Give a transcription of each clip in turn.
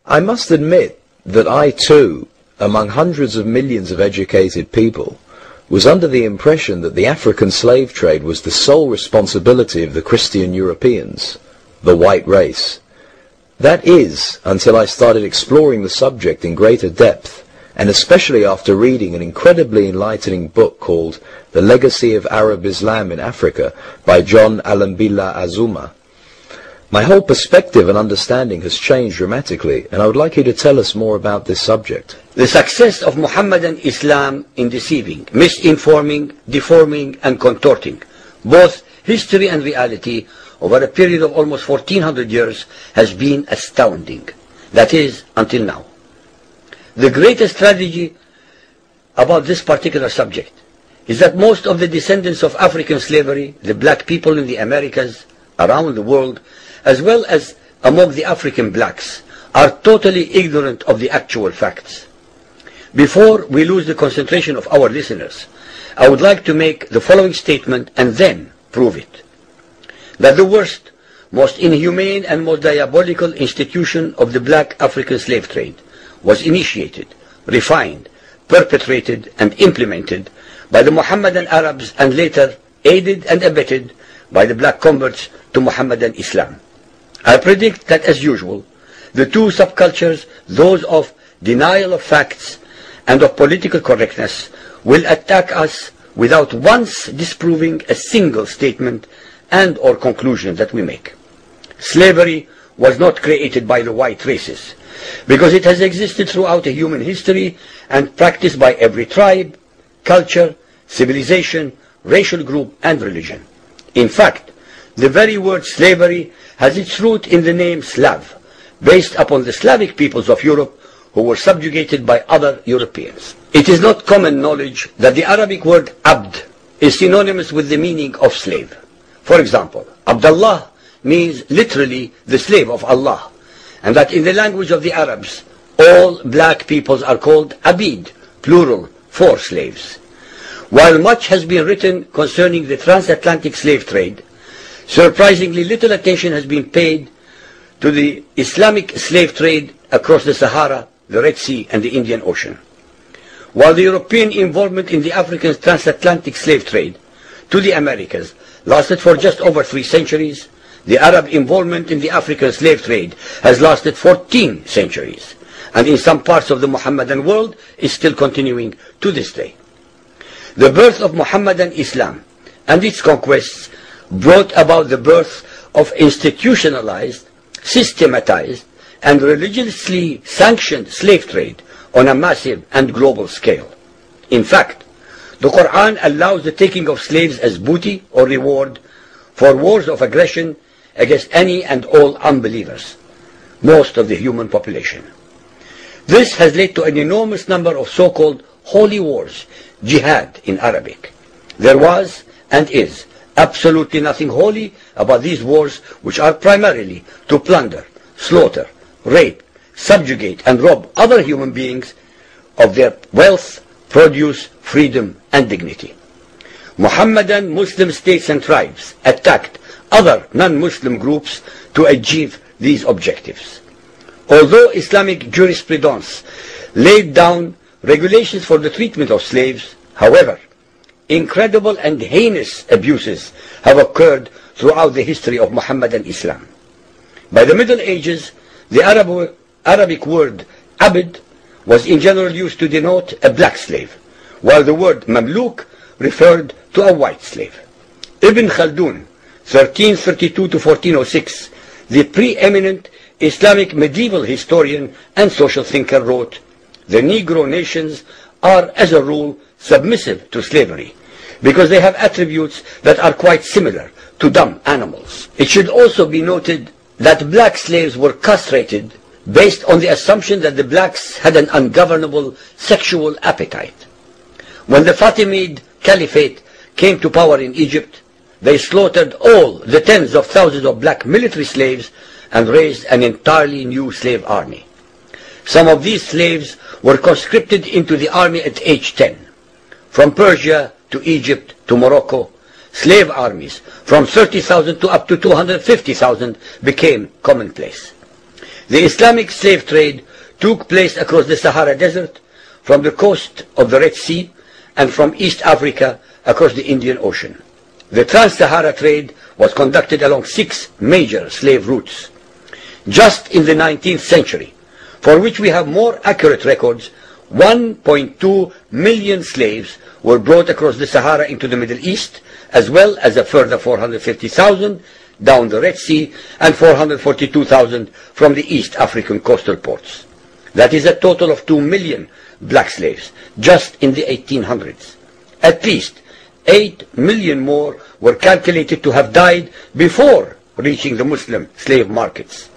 I must admit that I too, among hundreds of millions of educated people, was under the impression that the African slave trade was the sole responsibility of the Christian Europeans, the white race. That is, until I started exploring the subject in greater depth, and especially after reading an incredibly enlightening book called The Legacy of Arab Islam in Africa by John Alambila Azuma. My whole perspective and understanding has changed dramatically, and I would like you to tell us more about this subject. The success of Muhammadan Islam in deceiving, misinforming, deforming, and contorting both history and reality over a period of almost 1400 years has been astounding. That is, until now. The greatest tragedy about this particular subject is that most of the descendants of African slavery, the black people in the Americas, around the world, as well as among the African blacks, are totally ignorant of the actual facts. Before we lose the concentration of our listeners, I would like to make the following statement and then prove it. That the worst, most inhumane and most diabolical institution of the black African slave trade was initiated, refined, perpetrated and implemented by the Mohammedan Arabs and later aided and abetted by the black converts to Mohammedan Islam. I predict that, as usual, the two subcultures, those of denial of facts and of political correctness, will attack us without once disproving a single statement and or conclusion that we make. Slavery was not created by the white races, because it has existed throughout human history and practiced by every tribe, culture, civilization, racial group and religion. In fact, the very word slavery has its root in the name Slav, based upon the Slavic peoples of Europe who were subjugated by other Europeans. It is not common knowledge that the Arabic word abd is synonymous with the meaning of slave. For example, Abdullah means literally the slave of Allah, and that in the language of the Arabs, all black peoples are called abid, plural, for slaves. While much has been written concerning the transatlantic slave trade, surprisingly little attention has been paid to the Islamic slave trade across the Sahara, the Red Sea and the Indian Ocean. While the European involvement in the African transatlantic slave trade to the Americas lasted for just over 3 centuries, the Arab involvement in the African slave trade has lasted 14 centuries, and in some parts of the Mohammedan world is still continuing to this day. The birth of Mohammedan Islam and its conquests brought about the birth of institutionalized, systematized, and religiously sanctioned slave trade on a massive and global scale. In fact, the Quran allows the taking of slaves as booty or reward for wars of aggression against any and all unbelievers, most of the human population. This has led to an enormous number of so-called holy wars, jihad in Arabic. There was and is absolutely nothing holy about these wars, which are primarily to plunder, slaughter, rape, subjugate and rob other human beings of their wealth, produce, freedom and dignity. Mohammedan Muslim states and tribes attacked other non-Muslim groups to achieve these objectives. Although Islamic jurisprudence laid down regulations for the treatment of slaves, however, incredible and heinous abuses have occurred throughout the history of Mohammedan Islam. By the Middle Ages, the Arabic word abd was in general used to denote a black slave, while the word mamluk referred to a white slave. Ibn Khaldun, 1332 to 1406, the preeminent Islamic medieval historian and social thinker, wrote, "The Negro nations are, as a rule, submissive to slavery, because they have attributes that are quite similar to dumb animals." It should also be noted that black slaves were castrated based on the assumption that the blacks had an ungovernable sexual appetite. When the Fatimid Caliphate came to power in Egypt, they slaughtered all the tens of thousands of black military slaves and raised an entirely new slave army. Some of these slaves were conscripted into the army at age 10. From Persia to Egypt to Morocco, slave armies from 30,000 to up to 250,000 became commonplace. The Islamic slave trade took place across the Sahara Desert, from the coast of the Red Sea, and from East Africa across the Indian Ocean. The Trans-Sahara trade was conducted along 6 major slave routes. Just in the 19th century, for which we have more accurate records, 1.2 million slaves were brought across the Sahara into the Middle East, as well as a further 450,000 down the Red Sea and 442,000 from the East African coastal ports. That is a total of 2 million black slaves just in the 1800s. At least 8 million more were calculated to have died before reaching the Muslim slave markets.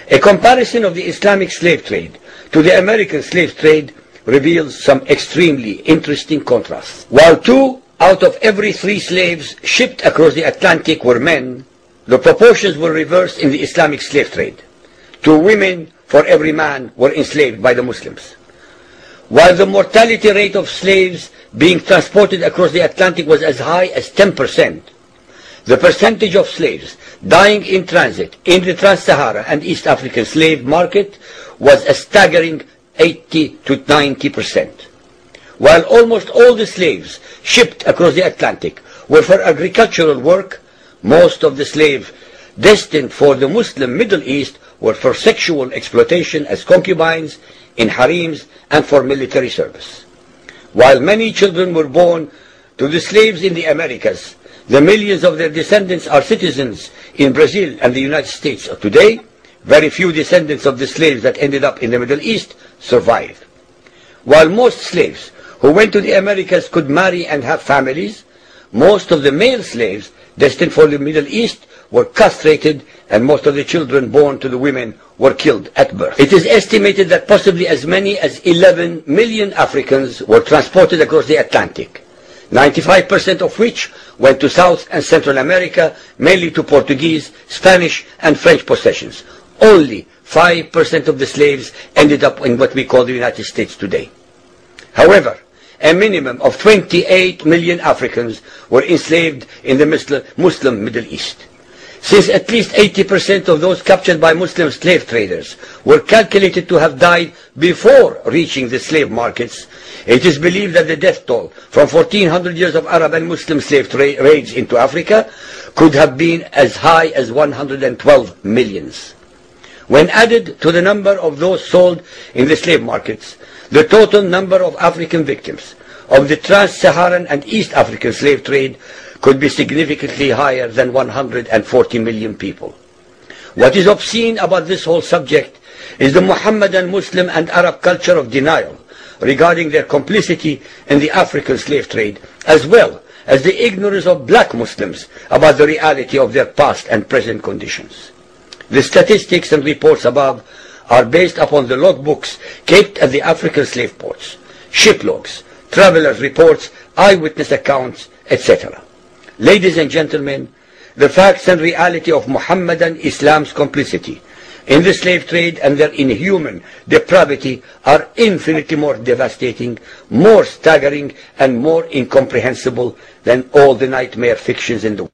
A comparison of the Islamic slave trade to the American slave trade reveals some extremely interesting contrasts. While 2 out of every 3 slaves shipped across the Atlantic were men, the proportions were reversed in the Islamic slave trade. 2 women for every man were enslaved by the Muslims. While the mortality rate of slaves being transported across the Atlantic was as high as 10%, the percentage of slaves dying in transit in the Trans-Sahara and East African slave market was a staggering 80 to 90%. While almost all the slaves shipped across the Atlantic were for agricultural work, most of the slaves destined for the Muslim Middle East were for sexual exploitation as concubines, in harems, and for military service. While many children were born to the slaves in the Americas, the millions of their descendants are citizens in Brazil and the United States today. Very few descendants of the slaves that ended up in the Middle East survived. While most slaves who went to the Americas could marry and have families, most of the male slaves destined for the Middle East were castrated, and most of the children born to the women were killed at birth. It is estimated that possibly as many as 11 million Africans were transported across the Atlantic, 95% of which went to South and Central America, mainly to Portuguese, Spanish, and French possessions. Only 5% of the slaves ended up in what we call the United States today. However, a minimum of 28 million Africans were enslaved in the Muslim Middle East. Since at least 80% of those captured by Muslim slave traders were calculated to have died before reaching the slave markets, it is believed that the death toll from 1400 years of Arab and Muslim slave raids into Africa could have been as high as 112 millions. When added to the number of those sold in the slave markets, the total number of African victims of the Trans-Saharan and East African slave trade could be significantly higher than 140 million people. What is obscene about this whole subject is the Muhammadan, Muslim, and Arab culture of denial regarding their complicity in the African slave trade, as well as the ignorance of black Muslims about the reality of their past and present conditions. The statistics and reports above are based upon the logbooks kept at the African slave ports, ship logs, travelers' reports, eyewitness accounts, etc. Ladies and gentlemen, the facts and reality of Muhammadan Islam's complicity in the slave trade and their inhuman depravity are infinitely more devastating, more staggering, and more incomprehensible than all the nightmare fictions in the world.